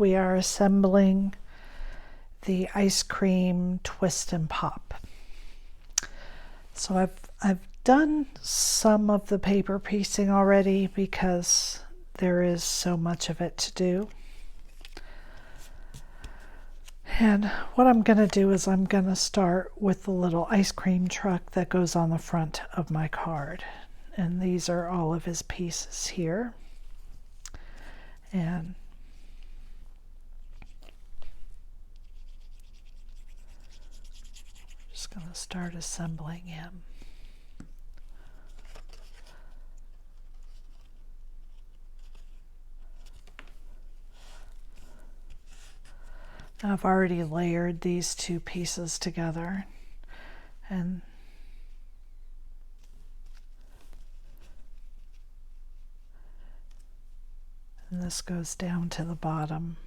we are assembling the ice cream twist and pop. So I've done some of the paper piecing already because there is so much of it to do. And what I'm going to do is I'm going to start with the little ice cream truck that goes on the front of my card. And these are all of his pieces here. And I'm just going to start assembling him. Now I've already layered these two pieces together, and this goes down to the bottom.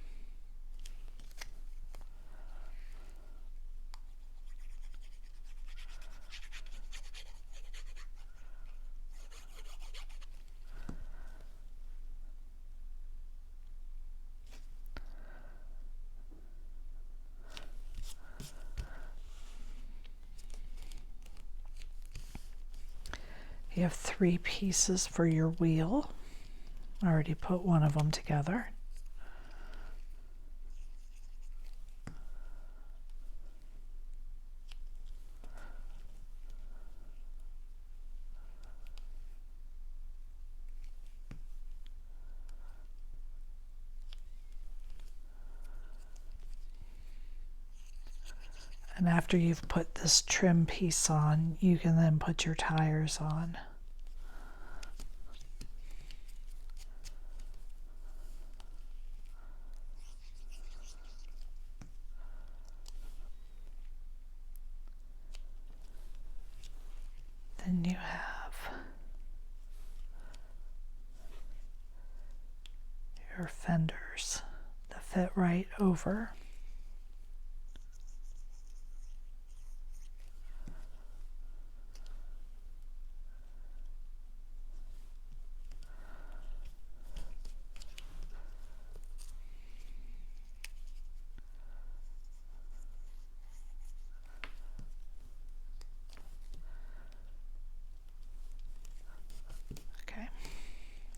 You have 3 pieces for your wheel. I already put one of them together. And after you've put this trim piece on, you can then put your tires on. Then you have your fenders that fit right over.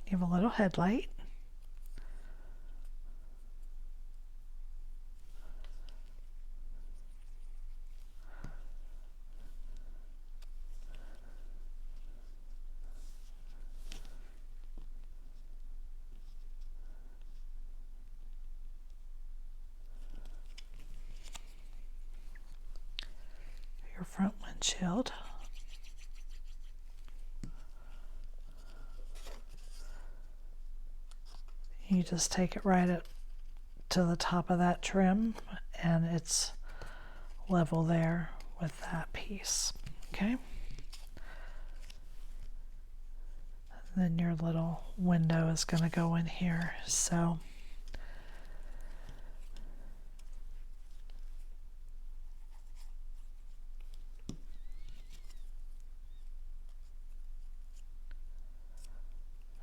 You have a little headlight. Your front windshield. You just take it right up to the top of that trim, and it's level there with that piece. Okay. And then your little window is going to go in here. So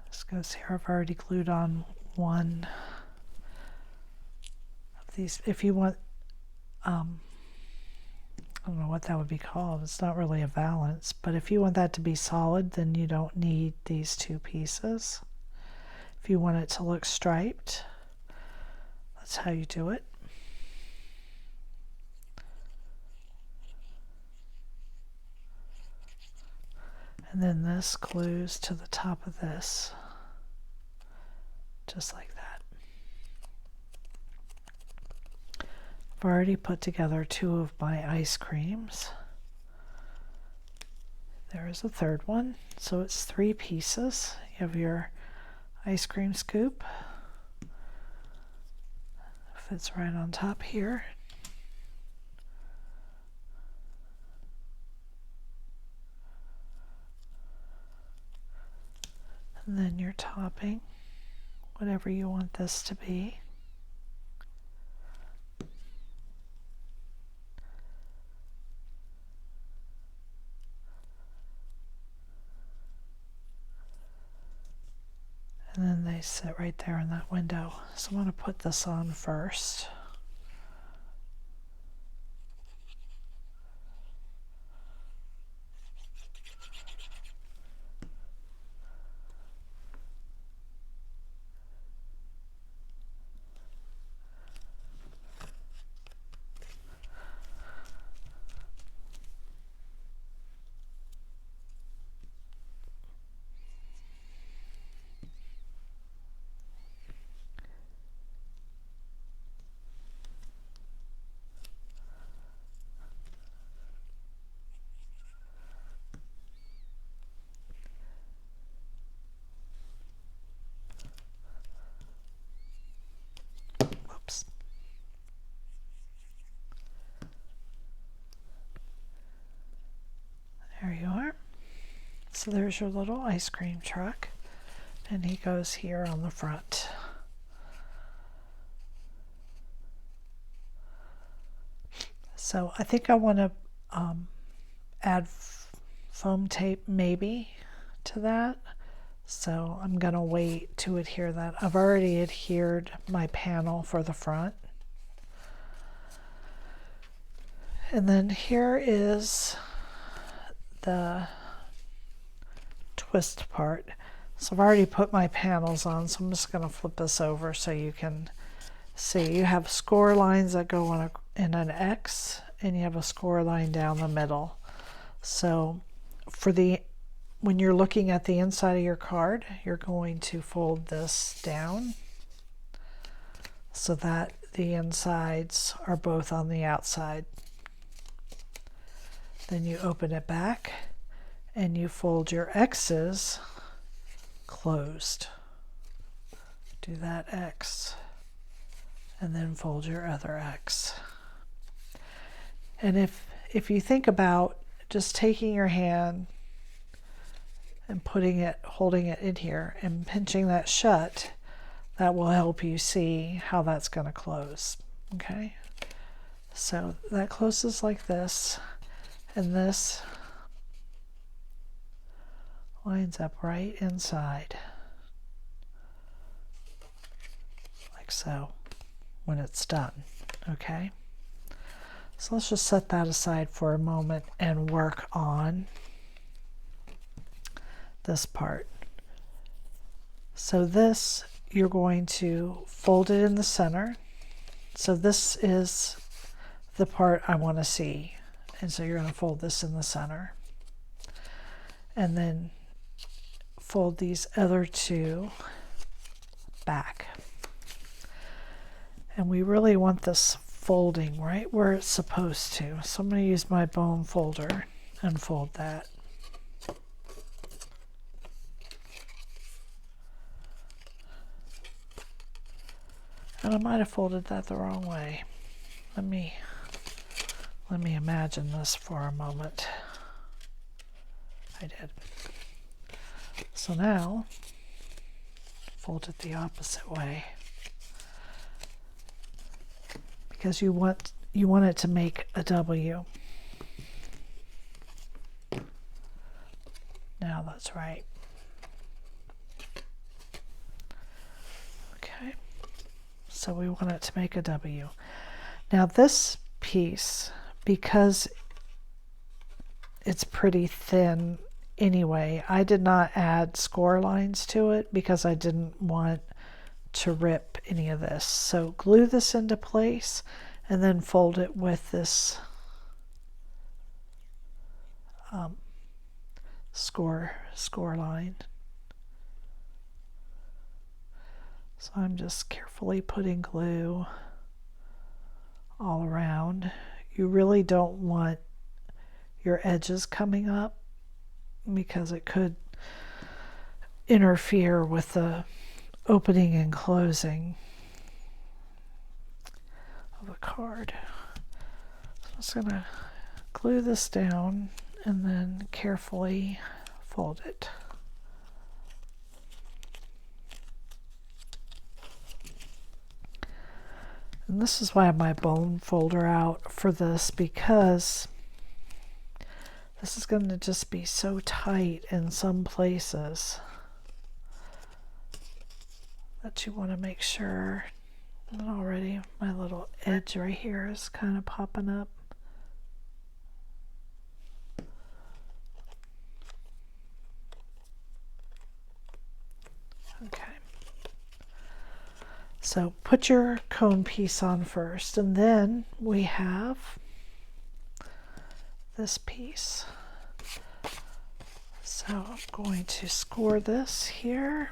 this goes here. I've already glued on one of these. If you want, I don't know what that would be called. It's not really a valance, but if you want that to be solid, then you don't need these 2 pieces. If you want it to look striped, that's how you do it. And then this glues to the top of this, just like that. I've already put together 2 of my ice creams. There is a third one, so it's 3 pieces. You have your ice cream scoop. Fits right on top here. And then your topping, whatever you want this to be. And then and they sit right there in that window. So I'm going to put this on first. Whoops. There you are. So there's your little ice cream truck, and he goes here on the front. So I think I want to add foam tape maybe to that. So I'm going to wait to adhere that. I've already adhered my panel for the front. And then here is the twist part. So I've already put my panels on, so I'm just going to flip this over so you can see. You have score lines that go on in an X, and you have a score line down the middle. So when you're looking at the inside of your card, you're going to fold this down so that the insides are both on the outside. Then you open it back and you fold your X's closed. Do that X and then fold your other X. And if you think about just taking your hand and holding it in here and pinching that shut, that will help you see how that's going to close. Okay, so that closes like this, and this lines up right inside, like so, when it's done. Okay, so let's just set that aside for a moment and work on this part. So this, you're going to fold it in the center. So this is the part I want to see. And so you're going to fold this in the center. And then fold these other two back. And we really want this folding right where it's supposed to. So I'm going to use my bone folder and fold that. And I might have folded that the wrong way. Let me imagine this for a moment. I did. So now, fold it the opposite way. Because you want it to make a W. Now that's right. Okay. So we want it to make a W. Now this piece, because it's pretty thin anyway, I did not add score lines to it because I didn't want to rip any of this. So glue this into place and then fold it with this score line. So I'm just carefully putting glue all around. You really don't want your edges coming up because it could interfere with the opening and closing of the card. So I'm just going to glue this down and then carefully fold it. And this is why I have my bone folder out for this, because this is going to just be so tight in some places. that you want to make sure that already my little edge right here is kind of popping up. Okay. So put your cone piece on first, and then we have this piece. So I'm going to score this here.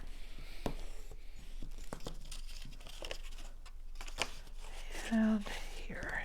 And here.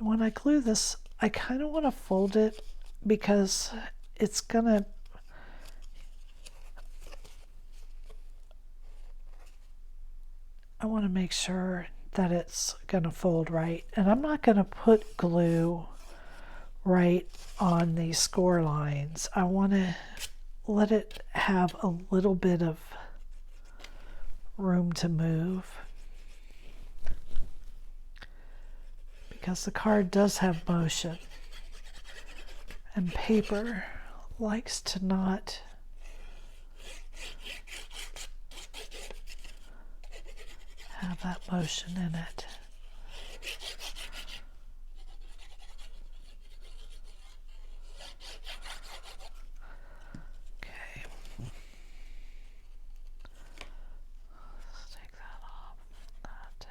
And when I glue this, I kind of want to fold it because it's gonna, I want to make sure that it's gonna fold right. And I'm not gonna put glue right on these score lines. I want to let it have a little bit of room to move, because the card does have motion, and paper likes to not have that motion in it. Okay. Let's take that off. That.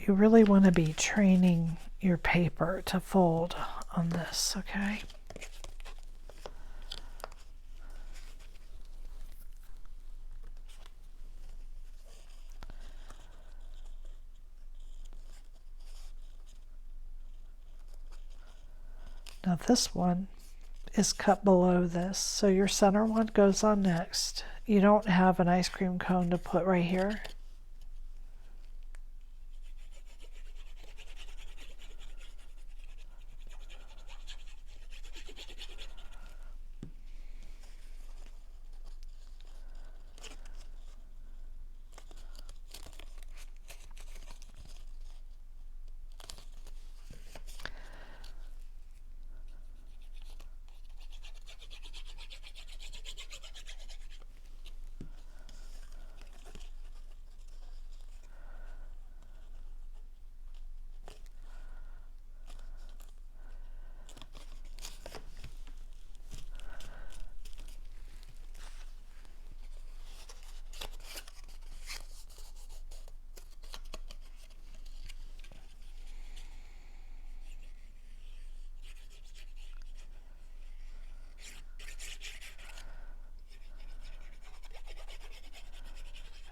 You really want to be training your paper to fold on this, okay? Now this one is cut below this, so your center one goes on next. You don't have an ice cream cone to put right here.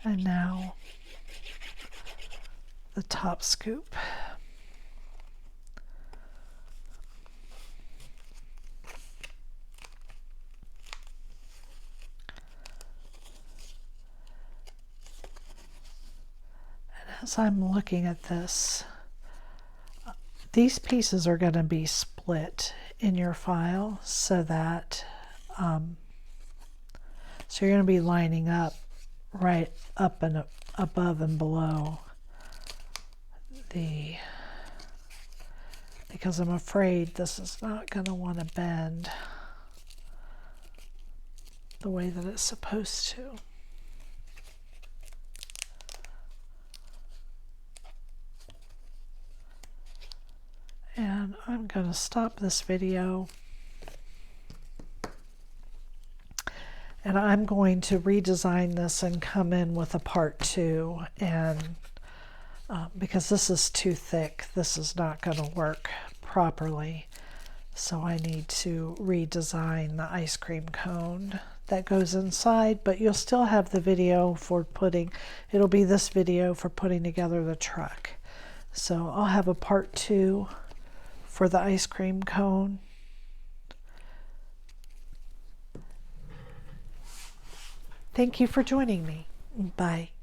And now the top scoop. And as I'm looking at this, these pieces are going to be split in your file so that so you're going to be lining up right up and above and below the, because I'm afraid this is not going to want to bend the way that it's supposed to. And I'm going to stop this video. And I'm going to redesign this and come in with a part 2, and because this is too thick, this is not going to work properly. So I need to redesign the ice cream cone that goes inside, but you'll still have the video for putting, it'll be this video for putting together the truck. So I'll have a part 2 for the ice cream cone. Thank you for joining me. Bye.